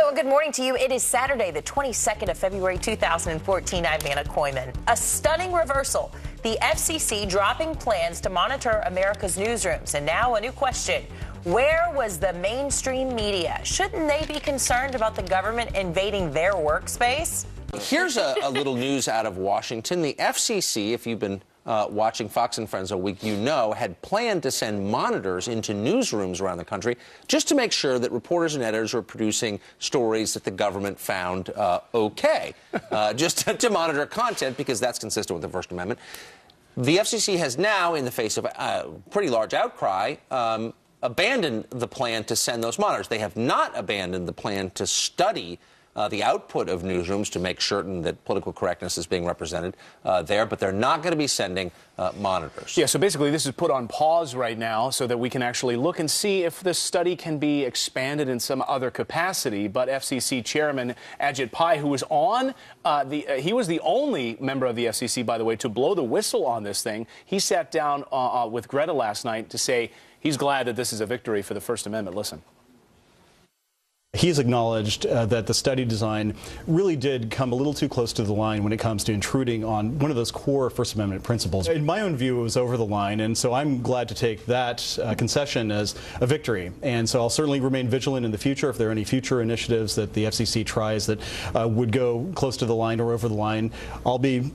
Hello and good morning to you. It is Saturday, the 22nd of February, 2014. I'm Anna Koyman. A stunning reversal. The FCC dropping plans to monitor America's newsrooms. And now a new question. Where was the mainstream media? Shouldn't they be concerned about the government invading their workspace? Here's a little news out of Washington. The FCC, if you've been watching Fox and Friends all week, you know, had planned to send monitors into newsrooms around the country just to make sure that reporters and editors were producing stories that the government found okay, just to monitor content because that's consistent with the First Amendment. The FCC has now, in the face of a pretty large outcry, abandoned the plan to send those monitors. They have not abandoned the plan to study the output of newsrooms to make certain that political correctness is being represented there, but they're not going to be sending monitors. Yeah, so basically this is put on pause right now so that we can actually look and see if this study can be expanded in some other capacity. But FCC Chairman Ajit Pai, who was on, he was the only member of the FCC, by the way, to blow the whistle on this thing. He sat down with Greta last night to say he's glad that this is a victory for the First Amendment. Listen. He's acknowledged that the study design really did come a little too close to the line when it comes to intruding on one of those core First Amendment principles. In my own view, it was over the line, and so I'm glad to take that concession as a victory. And so I'll certainly remain vigilant in the future. If there are any future initiatives that the FCC tries that would go close to the line or over the line, I'll be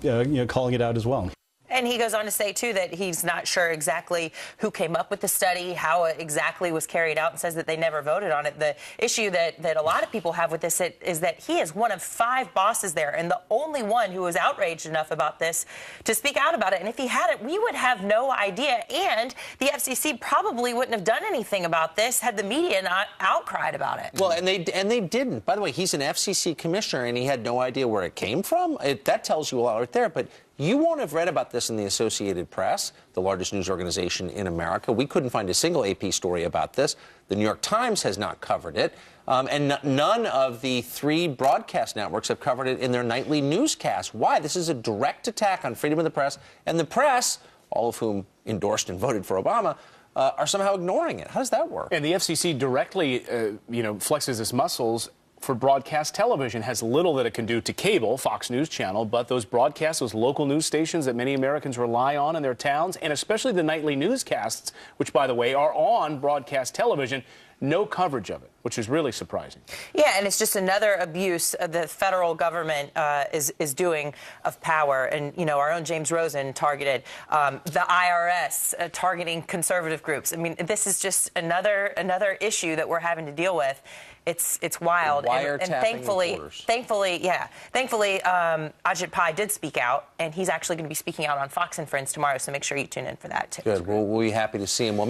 calling it out as well. And he goes on to say, too, that he's not sure exactly who came up with the study, how it exactly was carried out, and says that they never voted on it. The issue that a lot of people have with this is that he is one of 5 bosses there and the only one who was outraged enough about this to speak out about it. And if he hadn't, we would have no idea. And the FCC probably wouldn't have done anything about this had the media not outcried about it. Well, and they didn't. By the way, he's an FCC commissioner, and he had no idea where it came from. That tells you a lot right there. But you won't have read about this in the Associated Press, the largest news organization in America. We couldn't find a single AP story about this. The New York Times has not covered it. And none of the 3 broadcast networks have covered it in their nightly newscasts. Why? This is a direct attack on freedom of the press. And the press, all of whom endorsed and voted for Obama, are somehow ignoring it. How does that work? And the FCC directly, flexes its muscles for broadcast television, has little that it can do to cable, Fox News Channel, but those broadcasts, those local news stations that many Americans rely on in their towns, and especially the nightly newscasts, which, by the way, are on broadcast television, no coverage of it, which is really surprising. Yeah, and it's just another abuse the federal government is doing of power. And, our own James Rosen targeted the IRS targeting conservative groups. I mean, this is just another issue that we're having to deal with. It's wild. And thankfully, Ajit Pai did speak out, and he's actually going to be speaking out on Fox and Friends tomorrow, so make sure you tune in for that, too. Good. Well, we'll be happy to see him. Well,